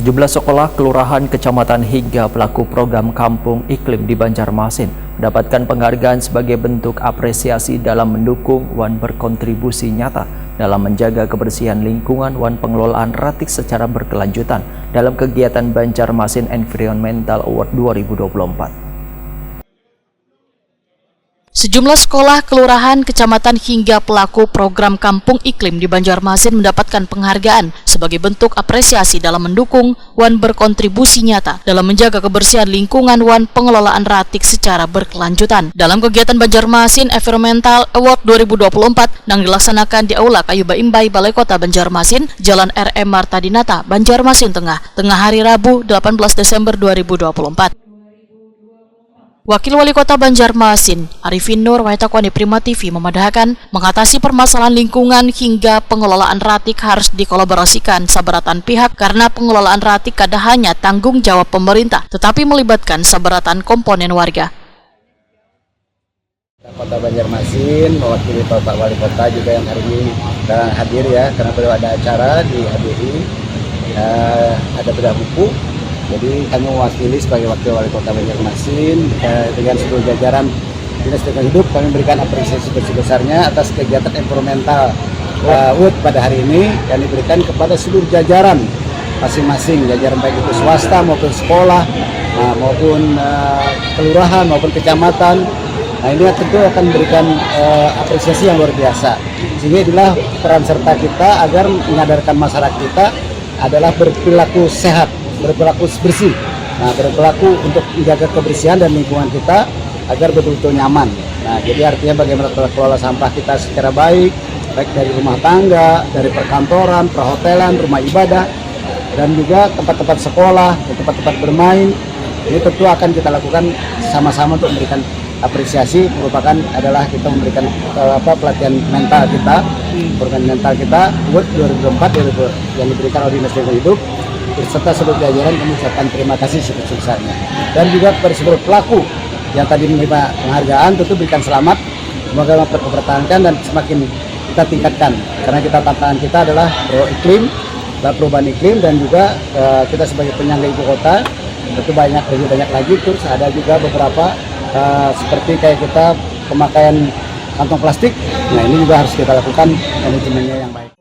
Sejumlah sekolah, kelurahan, kecamatan hingga pelaku program Kampung Iklim di Banjarmasin mendapatkan penghargaan sebagai bentuk apresiasi dalam mendukung wan berkontribusi nyata dalam menjaga kebersihan lingkungan wan pengelolaan ratik secara berkelanjutan dalam kegiatan Banjarmasin Environmental Award 2024. Sejumlah sekolah, kelurahan, kecamatan hingga pelaku program Kampung Iklim di Banjarmasin mendapatkan penghargaan sebagai bentuk apresiasi dalam mendukung wan berkontribusi nyata dalam menjaga kebersihan lingkungan wan pengelolaan ratik secara berkelanjutan. Dalam kegiatan Banjarmasin Environmental Award 2024 yang dilaksanakan di Aula Kayu Baimbai Balai Kota Banjarmasin, Jalan RM Marta Dinata, Banjarmasin Tengah hari Rabu 18 Desember 2024. Wakil Wali Kota Banjarmasin, Arifin Nur Waitakwani Prima TV memadahkan mengatasi permasalahan lingkungan hingga pengelolaan ratik harus dikolaborasikan sabaratan pihak karena pengelolaan ratik kada hanya tanggung jawab pemerintah tetapi melibatkan sabaratan komponen warga. Kota Banjarmasin mewakili Bapak Wali Kota juga yang hari ini hadir ya, karena beliau ada acara di HDI, ada bedah buku. Jadi kami mewakili sebagai Wakil Wali Kota Banjarmasin dengan seluruh jajaran Dinas Lingkungan Hidup, kami berikan apresiasi sebesar-besarnya atas kegiatan environmental Award pada hari ini yang diberikan kepada seluruh jajaran masing-masing, jajaran baik itu swasta maupun sekolah, maupun kelurahan maupun kecamatan. Nah, ini tentu akan memberikan apresiasi yang luar biasa. Sehingga inilah peran serta kita agar menyadarkan masyarakat kita adalah berperilaku sehat, berperilaku bersih, berperilaku untuk menjaga kebersihan dan lingkungan kita agar betul-betul nyaman. Nah, jadi artinya bagaimana kelola sampah kita secara baik dari rumah tangga, dari perkantoran, perhotelan, rumah ibadah, dan juga tempat-tempat sekolah, tempat-tempat bermain. Ini tentu akan kita lakukan sama-sama untuk memberikan apresiasi, merupakan adalah kita memberikan pelatihan mental kita, program mental kita, Award 2024 yang diberikan oleh Dinas Lingkungan Hidup, serta seluruh jajaran kami ucapkan terima kasih sebesar-besarnya. Dan juga kepada seluruh pelaku yang tadi menerima penghargaan, tentu berikan selamat, semoga mempertahankan dan semakin kita tingkatkan, karena kita tantangan kita adalah perubahan iklim dan juga kita sebagai penyangga ibu kota tentu lebih banyak lagi. Terus ada juga beberapa seperti kayak kita pemakaian kantong plastik. Nah, ini juga harus kita lakukan manajemennya yang baik.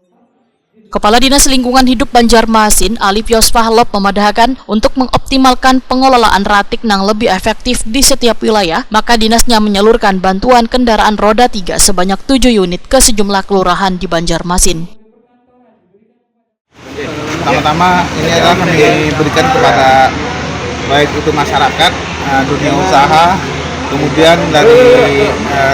Kepala Dinas Lingkungan Hidup Banjarmasin, Alif Yosfahlop memadahkan untuk mengoptimalkan pengelolaan ratik yang lebih efektif di setiap wilayah, maka dinasnya menyalurkan bantuan kendaraan roda 3 sebanyak 7 unit ke sejumlah kelurahan di Banjarmasin. Pertama-tama ini adalah kami berikan kepada baik itu masyarakat, dunia usaha, kemudian dari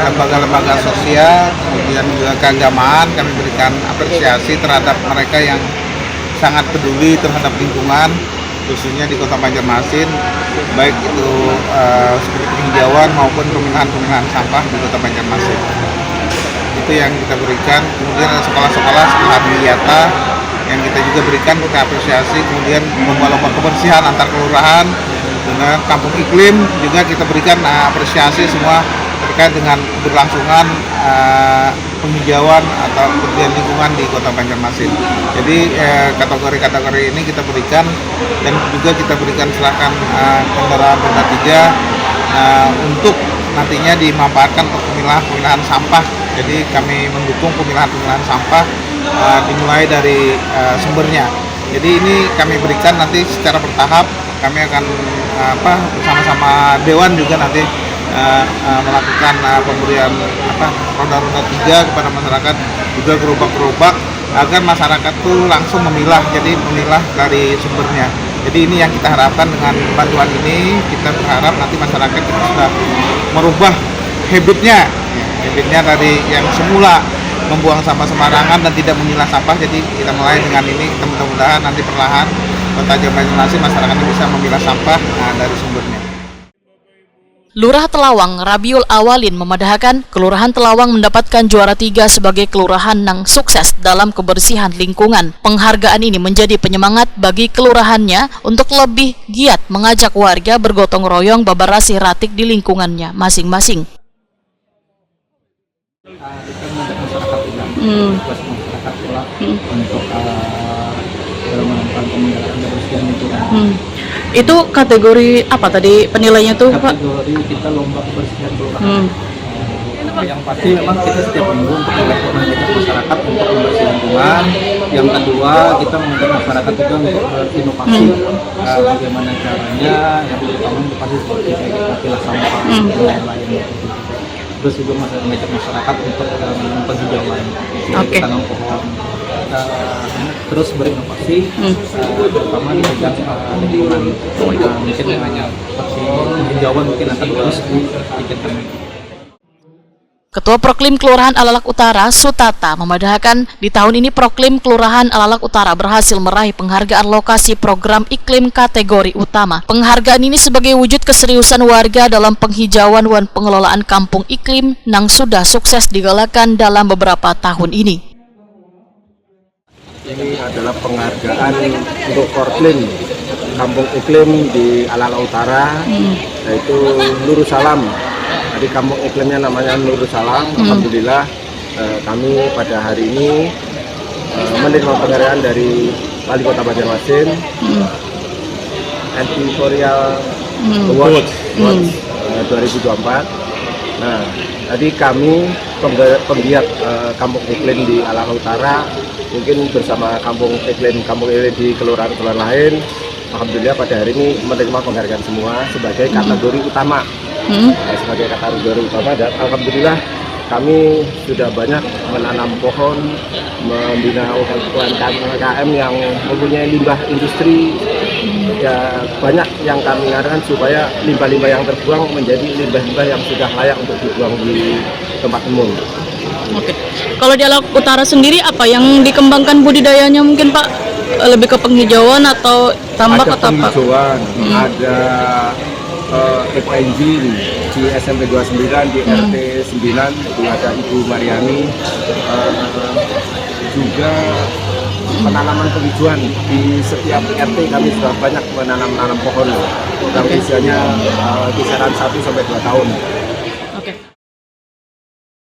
lembaga-lembaga sosial, kemudian juga keagamaan. Kami berikan apresiasi terhadap mereka yang sangat peduli terhadap lingkungan, khususnya di Kota Banjarmasin, baik itu seperti penghijauan maupun pemilahan sampah di Kota Banjarmasin. Itu yang kita berikan. Kemudian ada sekolah-sekolah sekolah Wiyata yang kita juga berikan kita apresiasi. Kemudian lomba-lomba kebersihan antar kelurahan dengan Kampung Iklim juga kita berikan apresiasi semua terkait dengan keberlangsungan penghijauan atau kebersihan lingkungan di Kota Banjarmasin. Jadi kategori-kategori ini kita berikan, dan juga kita berikan silakan kendaraan roda 3 untuk nantinya dimanfaatkan untuk pemilahan sampah. Jadi kami mendukung pemilahan sampah dimulai dari sumbernya. Jadi ini kami berikan nanti secara bertahap. Kami akan bersama-sama Dewan juga nanti melakukan pemberian roda-roda 3 kepada masyarakat, juga gerobak-gerobak agar masyarakat tuh langsung memilah, jadi memilah dari sumbernya. Jadi ini yang kita harapkan dengan bantuan ini. Kita berharap nanti masyarakat itu sudah merubah habitnya dari yang semula membuang sampah sembarangan dan tidak memilah sampah. Jadi kita mulai dengan ini, mudah-mudahan nanti perlahan Kota Banjarmasin masyarakat bisa memilah sampah dari sumbernya. Lurah Telawang, Rabiul Awalin memadahkan Kelurahan Telawang mendapatkan juara 3 sebagai kelurahan yang sukses dalam kebersihan lingkungan. Penghargaan ini menjadi penyemangat bagi kelurahannya untuk lebih giat mengajak warga bergotong royong babarasi ratik di lingkungannya masing-masing. Untuk dalam penyelenggaraan kebersihan lingkungan. Itu kategori apa tadi penilainya tuh, Pak? Kategori kita lomba kebersihan kelurahan. Yang pasti memang kita setiap minggu untuk mengajak masyarakat untuk membersihkan lingkungan. Yang kedua, kita mengajak masyarakat juga untuk berinovasi. Bagaimana caranya, yang pertama itu pasti seperti kita pilah sampah dan lain-lain. Terus juga mengajak masyarakat untuk penghijauan, tanam pohon. Terus berinovasi, terutama di bidang lingkungan. Mungkin hanya seperti penghijauan mungkin akan terus ditingkatkan. Ketua Proklim Kelurahan Alalak Utara, Sutata, memadahkan di tahun ini Proklim Kelurahan Alalak Utara berhasil meraih penghargaan lokasi program iklim kategori utama. Penghargaan ini sebagai wujud keseriusan warga dalam penghijauan dan pengelolaan kampung iklim yang sudah sukses digalakan dalam beberapa tahun ini. Ini adalah penghargaan untuk Proklim Kampung Iklim di Alalak Utara, yaitu Nurul Salam. Jadi kampung iklimnya namanya Nurul Salam. Alhamdulillah kami pada hari ini menerima penghargaan dari Wali Kota Banjarmasin, Editorial Awards 2024. Nah, tadi kami penggiat kampung iklim di Alalak Utara, mungkin bersama kampung iklim di kelurahan-kelurahan lain, alhamdulillah pada hari ini menerima penghargaan semua sebagai kategori utama. Sebagai kategori utama, dan alhamdulillah kami sudah banyak menanam pohon, membina UMKM yang mempunyai limbah industri. Ya, banyak yang kami ngadakan supaya limbah-limbah yang terbuang menjadi limbah-limbah yang sudah layak untuk dibuang di tempat umum. Oke. Kalau di Alalak Utara sendiri apa yang dikembangkan budidayanya mungkin Pak? Lebih ke penghijauan atau tambak atau apa? Ada penghijauan, ada eco engine di SMP 29, di RT 9 itu ada Ibu Mariani, juga penanaman penghijauan di setiap RT. Kami sudah banyak menanam pohon yang usianya kisaran 1 sampai 2 tahun.